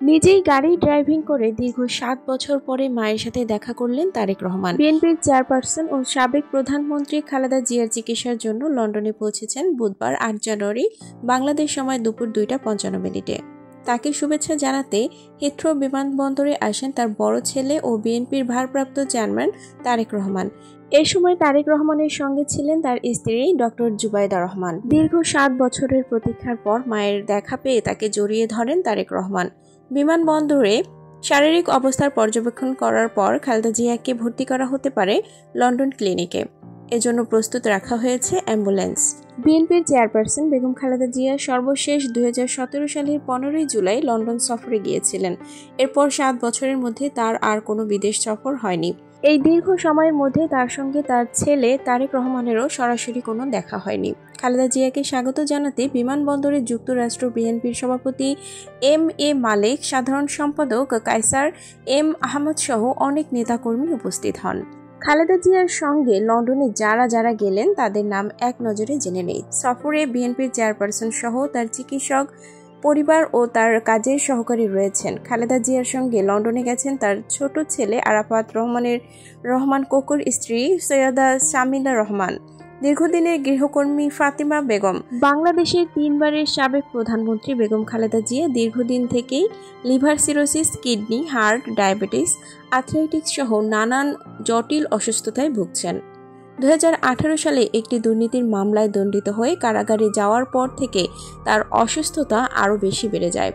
নিজেই গাড়ি ড্রাইভিং করে দীর্ঘ ৭ বছর পরে মায়ের সাথে দেখা করলেন তারেক রহমান। বিএনপির চেয়ারপারসন ও সাবেক প্রধানমন্ত্রী খালেদা জিয়ার চিকিৎসার জন্য লন্ডনে পৌঁছেছেন বুধবার ৮ জানুয়ারি বাংলাদেশ সময় দুপুর ২টা ৫৫। তাকে শুভেচ্ছা জানাতে হিথ্রো বিমানবন্দরে আসেন তার বড় ছেলে ও বিএনপির ভারপ্রাপ্ত চেয়ারম্যান তারেক রহমান। এ সময় তারেক রহমানের সঙ্গে ছিলেন তার স্ত্রী ডক্টর জুবাইদা রহমান। দীর্ঘ ৭ বছরের প্রতীক্ষার পর মায়ের দেখা পেয়ে তাকে জড়িয়ে ধরেন তারেক রহমান। বিমানবন্দরে শারীরিক অবস্থার পর্যবেক্ষণ করার পর খালেদা জিয়াকে ভর্তি করা হতে পারে লন্ডন ক্লিনিকে। এজন্য প্রস্তুত রাখা হয়েছে অ্যাম্বুলেন্স। বিএনপির চেয়ারপারসন বেগম খালেদা জিয়া সর্বশেষ ২০১৭ সালের ১৫ জুলাই লন্ডন সফরে গিয়েছিলেন। এরপর ৭ বছরের মধ্যে তার আর কোনো বিদেশ সফর হয়নি। এই দীর্ঘ সময়ের মধ্যে তার সঙ্গে তার ছেলে তারেক রহমানেরও সরাসরি কোনো দেখা হয়নি। খালেদা জিয়াকে স্বাগত জানাতে বিমানবন্দরে যুক্তরাষ্ট্র বিএনপির সভাপতি এম.এ. মালেক, সাধারণ সম্পাদক কায়সার এম আহমদ সহ অনেক নেতাকর্মী উপস্থিত হন। খালেদা জিয়ার সঙ্গে লন্ডনে যারা যারা গেলেন তাদের নাম এক নজরে জেনে নেই। সফরে বিএনপির চেয়ারপারসন সহ তার চিকিৎসক পরিবার ও তার কাজের সহকারী রয়েছেন। খালেদা জিয়ার সঙ্গে লন্ডনে গেছেন তার ছোট ছেলে আরাফাত রহমান কোকুর স্ত্রী সৈয়দা শামিলা রহমান, দীর্ঘদিনের গৃহকর্মী ফাতিমা বেগম। বাংলাদেশের ৩বারের সাবেক প্রধানমন্ত্রী বেগম খালেদা জিয়া দীর্ঘদিন থেকেই liver cirrhosis, kidney, heart, diabetes, arthritis সহ নানান জটিল অসুস্থতায় ভুগছেন। ২০১৮ সালে একটি দুর্নীতির মামলায় দণ্ডিত হয়ে কারাগারে যাওয়ার পর থেকে তার অসুস্থতা আরও বেশি বেড়ে যায়।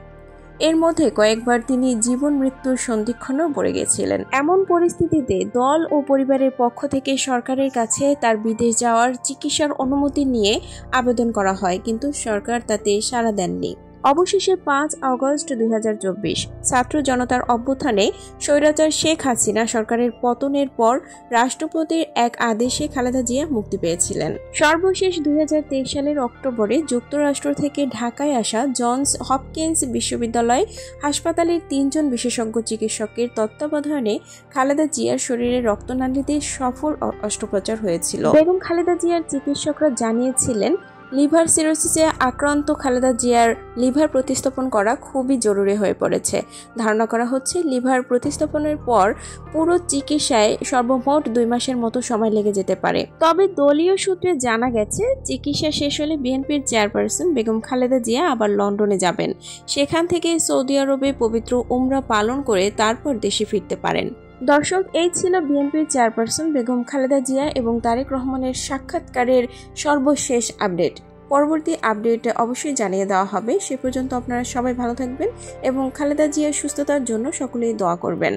এর মধ্যে কয়েকবার তিনি জীবন মৃত্যুর সন্ধিক্ষণেও পড়ে গেছিলেন। এমন পরিস্থিতিতে দল ও পরিবারের পক্ষ থেকে সরকারের কাছে তার বিদেশ যাওয়ার চিকিৎসার অনুমতি নিয়ে আবেদন করা হয়, কিন্তু সরকার তাতে সাড়া দেননি। অবশেষে ৫ আগস্ট ২০২৪ ছাত্র জনতার অভ্যুত্থানে স্বৈরাচার শেখ হাসিনা সরকারের পতনের পর রাষ্ট্রপতির এক আদেশে খালেদা জিয়া মুক্তি পেয়েছিলেন। সর্বশেষ ২০২৩ সালের অক্টোবরে যুক্তরাষ্ট্র থেকে ঢাকায় আসা জনস হপকিন্স বিশ্ববিদ্যালয় হাসপাতালের ৩ জন বিশেষজ্ঞ চিকিৎসকের তত্ত্বাবধানে খালেদা জিয়ার শরীরে রক্তনালীতে সফল অস্ত্রোপচার হয়েছিল। বেগম খালেদা জিয়ার চিকিৎসকরা জানিয়েছিলেন, লিভার সিরোসিসে আক্রান্ত খালেদা জিয়ার লিভার প্রতিস্থাপন করা খুবই জরুরি হয়ে পড়েছে। ধারণা করা হচ্ছে লিভার প্রতিস্থাপনের পর পুরো চিকিৎসায় সর্বমোট ২ মাসের মতো সময় লেগে যেতে পারে। তবে দলীয় সূত্রে জানা গেছে, চিকিৎসা শেষ হলে বিএনপির চেয়ারপারসন বেগম খালেদা জিয়া আবার লন্ডনে যাবেন। সেখান থেকে সৌদি আরবে পবিত্র উমরা পালন করে তারপর দেশে ফিরতে পারেন। দর্শক, এই ছিল বিএনপির চেয়ারপারসন বেগম খালেদা জিয়া এবং তারেক রহমানের সাক্ষাৎকারের সর্বশেষ আপডেট। পরবর্তী আপডেট অবশ্যই জানিয়ে দেওয়া হবে। সে পর্যন্ত আপনারা সবাই ভালো থাকবেন এবং খালেদা জিয়ার সুস্থতার জন্য সকলেই দোয়া করবেন।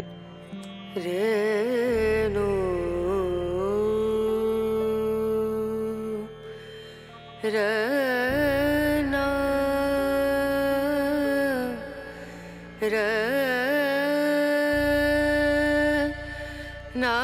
না